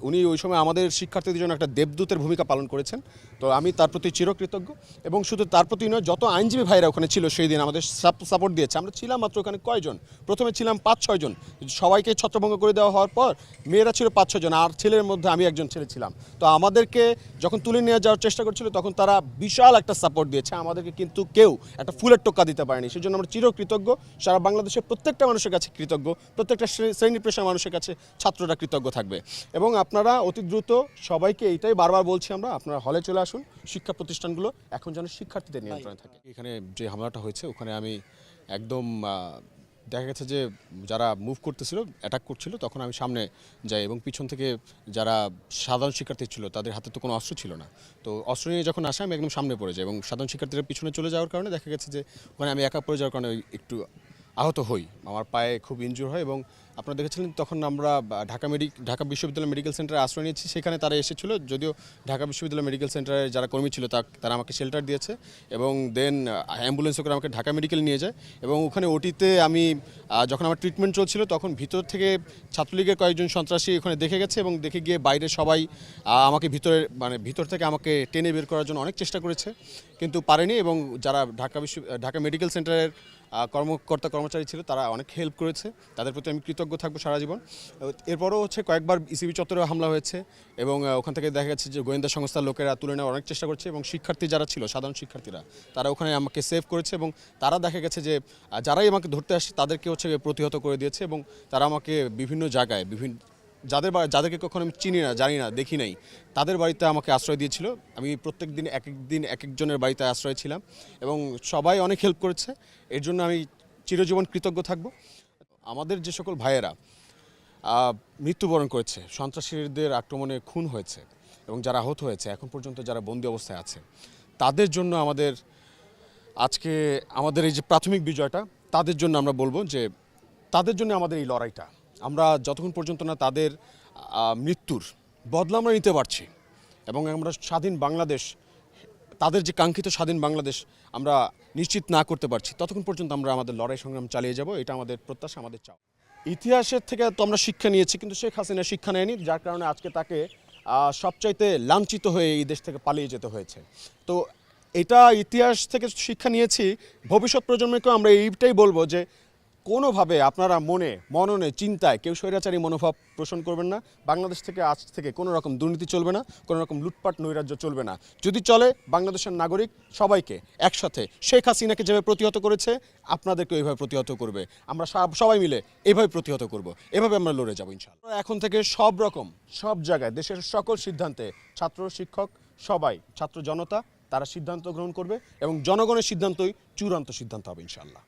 উনি ওই সময় আমাদের শিক্ষার্থীদের জন্য একটা দেবদূতের ভূমিকা পালন করেছেন। তো আমি তার প্রতি চিরকৃতজ্ঞ এবং শুধু তার প্রতি নয়, যত আইনজীবী ভাইরা ওখানে ছিল সেই দিন আমাদের সাপোর্ট দিয়েছে। আমরা ছিলাম মাত্র ওখানে কয়জন, প্রথমে ছিলাম 5-6 জন, সবাইকে ছত্রভঙ্গ করে দেওয়া হওয়ার পর মেয়েরা ছিল 5-6 জন, আর ছেলের মধ্যে আমি একজন ছেলে ছিলাম। তো আমাদেরকে যখন তুলে নিয়ে যাওয়ার চেষ্টা করছিল তখন তারা বিশাল একটা সাপোর্ট দিয়েছে আমাদেরকে, কিন্তু কেউ একটা ফুলের টোকা দিতে পারেনি। সেজন্য আমরা চিরকৃতজ্ঞ, সারা বাংলাদেশের প্রত্যেকটা মানুষের কাছে কৃতজ্ঞ, প্রত্যেকটা শ্রেণী পেশার মানুষের কাছে ছাত্ররা কৃতজ্ঞ থাকবে। এবং আপনারা অতি দ্রুত সবাইকে এইটাই বারবার বলছি আমরা, আপনারা হলে চলে আসুন। শিক্ষা প্রতিষ্ঠানগুলো এখন যেন শিক্ষার্থীদের নিয়ন্ত্রণে থাকে। এখানে যে হামলাটা হয়েছে ওখানে আমি একদম দেখা গেছে যে যারা মুভ করতেছিল, অ্যাটাক করছিল, তখন আমি সামনে যাই এবং পিছন থেকে যারা সাধারণ শিক্ষার্থী ছিল তাদের হাতে তো কোনো অস্ত্র ছিল না। তো অস্ত্র নিয়ে যখন আসে আমি একদম সামনে পড়ে যাই এবং সাধারণ শিক্ষার্থীরা পিছনে চলে যাওয়ার কারণে দেখা গেছে যে ওখানে আমি একা পড়ে যাওয়ার কারণে একটু আহত হই, আমার পায়ে খুব ইনজুর হয়। এবং আপনারা দেখেছিলেন তখন আমরা ঢাকা বিশ্ববিদ্যালয় মেডিকেল সেন্টারে আশ্রয় নিয়েছি, সেখানে তারা এসেছিল। যদিও ঢাকা বিশ্ববিদ্যালয় মেডিকেল সেন্টারের যারা কর্মী ছিল তারা আমাকে শেল্টার দিয়েছে এবং দেন অ্যাম্বুলেন্সে করে আমাকে ঢাকা মেডিকেল নিয়ে যায়। এবং ওখানে ওটিতে আমি যখন আমার ট্রিটমেন্ট চলছিল তখন ভিতর থেকে ছাত্রলীগের কয়েকজন সন্ত্রাসী ওখানে দেখে গেছে এবং দেখে গিয়ে বাইরে সবাই আমাকে ভিতর থেকে আমাকে টেনে বের করার জন্য অনেক চেষ্টা করেছে, কিন্তু পারেনি। এবং যারা ঢাকা মেডিকেল সেন্টারের কর্মচারী ছিল তারা অনেক হেল্প করেছে, তাদের প্রতি আমি কৃতজ্ঞ থাকবো সারা জীবন। এরপরও কয়েকবার ইসিবি চত্বরেও হামলা হয়েছে এবং ওখান থেকে দেখা যাচ্ছে যে গোয়েন্দা সংস্থার লোকেরা তুলে নেওয়ার অনেক চেষ্টা করছে এবং শিক্ষার্থী যারা ছিল, সাধারণ শিক্ষার্থীরা, তারা ওখানে আমাকে সেভ করেছে এবং তারা দেখা গেছে যে যারাই আমাকে ধরতে আসে তাদেরকে প্রতিহত করে দিয়েছে এবং তারা আমাকে বিভিন্ন জায়গায় যাদেরকে কখনো আমি চিনি না, জানি না, দেখি নাই, তাদের বাড়িতে আমাকে আশ্রয় দিয়েছিল। আমি প্রত্যেক দিন এক একজনের বাড়িতে আশ্রয় ছিলাম এবং সবাই অনেক হেল্প করেছে। এর জন্য আমি চিরজীবন কৃতজ্ঞ থাকব। আমাদের যে সকল ভাইয়েরা মৃত্যুবরণ করেছে, সন্ত্রাসীদের আক্রমণে খুন হয়েছে এবং যারা আহত হয়েছে, এখন পর্যন্ত যারা বন্দী অবস্থায় আছে, তাদের জন্য আজকে আমাদের এই যে প্রাথমিক বিজয়টা, তাদের জন্য আমরা বলবো যে তাদের জন্য আমাদের এই লড়াইটা, আমরা যতক্ষণ পর্যন্ত না তাদের মৃত্যুর বদলা আমরা নিতে পারছি এবং আমরা স্বাধীন বাংলাদেশ, তাদের যে কাঙ্ক্ষিত স্বাধীন বাংলাদেশ আমরা নিশ্চিত না করতে পারছি, ততক্ষণ পর্যন্ত আমরা আমাদের লড়াই সংগ্রাম চালিয়ে যাব। এটা আমাদের প্রত্যাশা, আমাদের চাও। ইতিহাসের থেকে তো আমরা শিক্ষা নিয়েছি, কিন্তু শেখ হাসিনা শিক্ষা নেয়নি, যার কারণে আজকে তাকে সবচাইতে লাঞ্ছিত হয়ে এই দেশ থেকে পালিয়ে যেতে হয়েছে। তো এটা ইতিহাস থেকে শিক্ষা নিয়েছি, ভবিষ্যৎ প্রজন্মকেও আমরা এইটাই বলবো যে কোনোভাবে আপনারা মননে চিন্তায় কেউ স্বৈরাচারী মনোভাব পোষণ করবেন না। বাংলাদেশ থেকে আজ থেকে কোনো রকম দুর্নীতি চলবে না, কোনো রকম লুটপাট নৈরাজ্য চলবে না। যদি চলে, বাংলাদেশের নাগরিক সবাইকে একসাথে শেখ হাসিনাকে যেভাবে প্রতিহত করেছে আপনাদেরকে এইভাবে প্রতিহত করবে। আমরা সবাই মিলে এইভাবে প্রতিহত করব, এভাবে আমরা লড়ে যাবো ইনশাআল্লাহ। এখন থেকে সব জায়গায় দেশের সকল সিদ্ধান্তে ছাত্র, শিক্ষক, সবাই, ছাত্র জনতা, তারা সিদ্ধান্ত গ্রহণ করবে এবং জনগণের সিদ্ধান্তই চূড়ান্ত সিদ্ধান্ত হবে ইনশাআল্লাহ।